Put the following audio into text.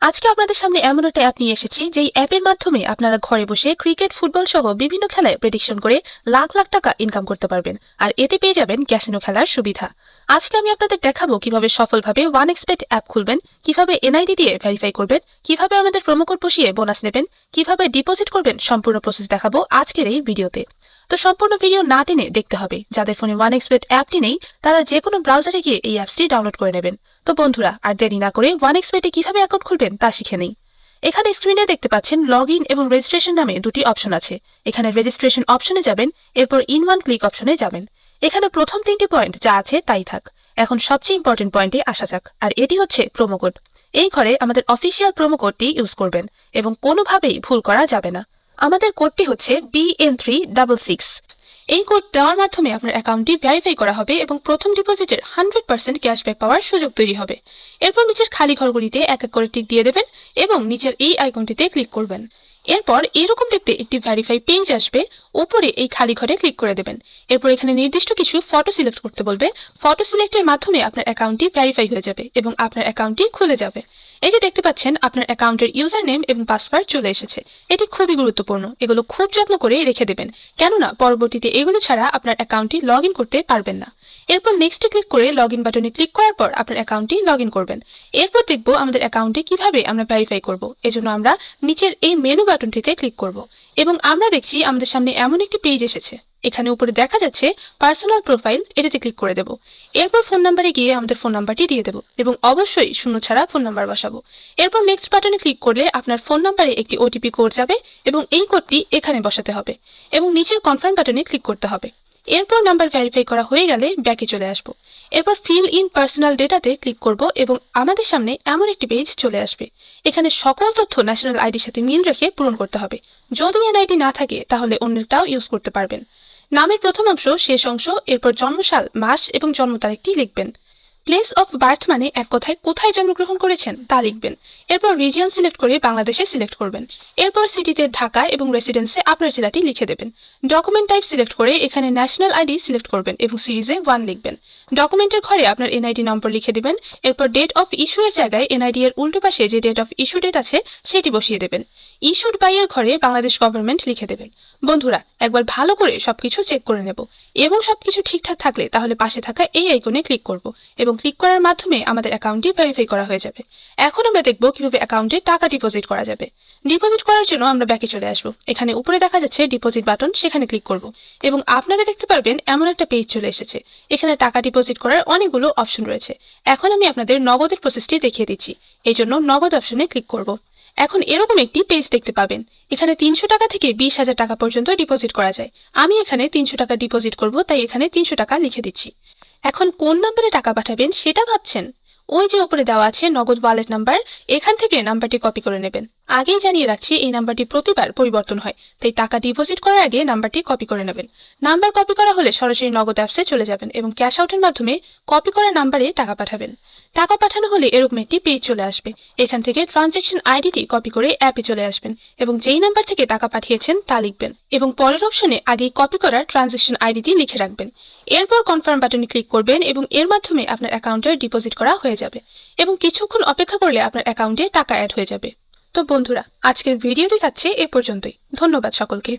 আজকে আপনাদের সামনে এমন একটা অ্যাপ নিয়ে এসেছি যেই অ্যাপের মাধ্যমে আপনারা ঘরে বসে ক্রিকেট, ফুটবল সহ বিভিন্ন খেলায় প্রেডিকশন করে লাখ লাখ টাকা ইনকাম করতে পারবেন। আর এতে পেয়ে যাবেন ক্যাসিনো খেলার সুবিধা। আজকে আমি আপনাদের দেখাবো কিভাবে সফলভাবে OneXBet অ্যাপ খুলবেন, কিভাবে এনআইডি দিয়ে ভেরিফাই করবেন, কিভাবে আমাদের প্রোমো কোড বসিয়ে বোনাস নেবেন, কিভাবে ডিপোজিট করবেন, সম্পূর্ণ প্রসেস দেখাবো আজকের এই ভিডিওতে। তো সম্পূর্ণ ভিডিও না টেনে দেখতে হবে। যাদের ফোনে OneXBet অ্যাপটি নেই তারা যে কোনো ব্রাউজারে গিয়ে এই অ্যাপসটি ডাউনলোড করে নেবেন। তো বন্ধুরা, আর দেরি না করে OneXBet এ কিভাবে অ্যাকাউন্ট খুলবেন তা শিখে নেই। এখানে স্ক্রিনে দেখতে পাচ্ছেন লগ ইন এবং রেজিস্ট্রেশন নামে দুটি অপশন আছে। এখানে রেজিস্ট্রেশন অপশনে যাবেন, এরপর ইন ওয়ান ক্লিক অপশনে যাবেন। এখানে প্রথম তিনটি পয়েন্ট যা আছে তাই থাক। এখন সবচেয়ে ইম্পর্টেন্ট পয়েন্টে আসা যাক, আর এটি হচ্ছে প্রোমো কোড। এই ঘরে আমাদের অফিসিয়াল প্রোমো কোডটি ইউজ করবেন এবং কোনোভাবেই ভুল করা যাবে না। আমাদের কোডটি হচ্ছে BN366। এই কোড দেওয়ার মাধ্যমে আপনার অ্যাকাউন্টটি ভেরিফাই করা হবে এবং প্রথম ডিপোজিটের 100% ক্যাশব্যাক পাওয়ার সুযোগ তৈরি হবে। এরপর নিচের খালি ঘরগুলিতে এক এক করে টিক দিয়ে দেবেন এবং নিচের এই আইকনটিতে ক্লিক করবেন। এরপর এরকম দেখতে একটি ভেরিফাই পেজ আসবে, উপরে এই খালি ঘরে ক্লিক করে দেবেন। এরপর এখানে নির্দিষ্ট কিছু ফটো সিলেক্ট করতে বলবে। ফটো সিলেক্টের মাধ্যমে আপনার অ্যাকাউন্টটি ভেরিফাই হয়ে যাবে এবং আপনার অ্যাকাউন্টটি খুলে যাবে। এই যে দেখতে পাচ্ছেন আপনার অ্যাকাউন্টের ইউজার নেম এবং পাসওয়ার্ড চলে এসেছে। এটি খুবই গুরুত্বপূর্ণ, এগুলো খুব যত্ন করে রেখে দেবেন, কেননা পরবর্তীতে এগুলো ছাড়া আপনার অ্যাকাউন্টটি লগ ইন করতে পারবেন না। এরপর নেক্সটে ক্লিক করে লগ ইন বাটনে ক্লিক করার পর আপনার অ্যাকাউন্টটি লগ ইন করবেন। এরপর দেখব আমাদের অ্যাকাউন্টে কিভাবে আমরা ভেরিফাই করব। এজন্য আমরা নিচের এই মেনু বাটনটিতে ক্লিক করব এবং আমরা দেখছি আমাদের সামনে এমন একটি পেজ এসেছে। এখানে উপরে দেখা যাচ্ছে পার্সোনাল প্রোফাইল, এটাতে ক্লিক করে দেব। এরপর ফোন নাম্বারে গিয়ে আমাদের ফোন নাম্বারটি দিয়ে দেব এবং অবশ্যই শূন্য ছাড়া ফোন নাম্বার বসাবো। এরপর নেক্সট বাটনে ক্লিক করলে আপনার ফোন নাম্বারে একটি ওটিপি কোড যাবে এবং এই কোডটি এখানে বসাতে হবে এবং নিচের কনফার্ম বাটনে ক্লিক করতে হবে। এরপর নাম্বার ভেরিফাই করা হয়ে গেলে ব্যাকে চলে আসব। এরপর ফিল ইন পার্সোনাল ডেটাতে ক্লিক করব এবং আমাদের সামনে এমন একটি পেজ চলে আসবে। এখানে সকল তথ্য ন্যাশনাল আইডির সাথে মিল রেখে পূরণ করতে হবে। যদি এনআইডি না থাকে তাহলে অন্যটাও ইউজ করতে পারবেন। নামের প্রথম অংশ, শেষ অংশ, এরপর জন্মসাল, মাস এবং জন্ম তারিখটি লিখবেন। প্লেস অফ বার্থ মানে এক কথায় কোথায় জন্মগ্রহণ করেছেন তা লিখবেন। এরপর রিজিয়ন সিলেক্ট করে বাংলাদেশে সিলেক্ট করবেন। এরপর সিটিতে ঢাকা এবং রেসিডেন্সে আপনার জেলাটি লিখে দেবেন। ডকুমেন্ট টাইপ সিলেক্ট করে এখানে ন্যাশনাল আইডি সিলেক্ট করবেন এবং সিরিজে 1 লিখবেন। ডকুমেন্টের ঘরে আপনার এনআইডি নম্বর লিখে দিবেন। এরপর ডেট অফ ইস্যু এর জায়গায় এনআইডি এর উল্টো পাশে যে ডেট অফ ইস্যু ডেট আছে সেটি বসিয়ে দেবেন। ইস্যুড বাই এর ঘরে বাংলাদেশ গভর্নমেন্ট লিখে দেবেন। বন্ধুরা, একবার ভালো করে সবকিছু চেক করে নেব এবং সবকিছু ঠিকঠাক থাকলে তাহলে পাশে থাকা এই আইকনে ক্লিক করব এবং ক্লিক করার মাধ্যমে আমাদের অ্যাকাউন্টটি ভেরিফাই করা হয়ে যাবে। এখন আমরা দেখব কিভাবে অ্যাকাউন্টে টাকা ডিপোজিট করা যাবে। ডিপোজিট করার জন্য আমরা ব্যাকে চলে আসব। এখানে উপরে দেখা যাচ্ছে ডিপোজিট বাটন, সেখানে ক্লিক করব এবং আপনারা দেখতে পারবেন এমন একটা পেজ চলে এসেছে। এখানে টাকা ডিপোজিট করার অনেকগুলো অপশন রয়েছে। এখন আমি আপনাদের নগদের প্রসেসটি দেখিয়ে দিচ্ছি। এই জন্য নগদ অপশনে ক্লিক করব। এখন এরকম একটি পেজ দেখতে পাবেন। এখানে 300 টাকা থেকে 20,000 টাকা পর্যন্ত ডিপোজিট করা যায়। আমি এখানে 300 টাকা ডিপোজিট করব, তাই এখানে 300 টাকা লিখে দিচ্ছি। এখন কোন নাম্বারে টাকা পাঠাবেন সেটা ভাবছেন? ওই যে উপরে দেওয়া আছে নগদ ওয়ালেট নাম্বার, এখান থেকে নাম্বারটি কপি করে নেবেন। আগেই জানিয়ে রাখছি এই নাম্বারটি প্রতিবার পরিবর্তন হয়, তাই টাকা ডিপোজিট করার আগে নাম্বারটি কপি করে নেবেন। নাম্বার কপি করা হলে সরাসরি নগদ অ্যাপসে চলে যাবেন এবং ক্যাশ আউটের মাধ্যমে কপি করা নাম্বারে টাকা পাঠাবেন। টাকা পাঠানো হলে এরকম একটি পেজ চলে আসবে। এখান থেকে ট্রানজ্যাকশন আইডিটি কপি করে অ্যাপে চলে আসবেন এবং যেই নাম্বার থেকে টাকা পাঠিয়েছেন তা লিখবেন এবং পরের অপশনে আগেই কপি করা ট্রানজ্যাকশন আইডিটি লিখে রাখবেন। এরপর কনফার্ম বাটনে ক্লিক করবেন এবং এর মাধ্যমে আপনার অ্যাকাউন্টে ডিপোজিট করা হয়ে যাবে এবং কিছুক্ষণ অপেক্ষা করলে আপনার অ্যাকাউন্টে টাকা অ্যাড হয়ে যাবে। তো বন্ধুরা, আজকের ভিডিওটি যাচ্ছে এ পর্যন্তই। ধন্যবাদ সকলকে।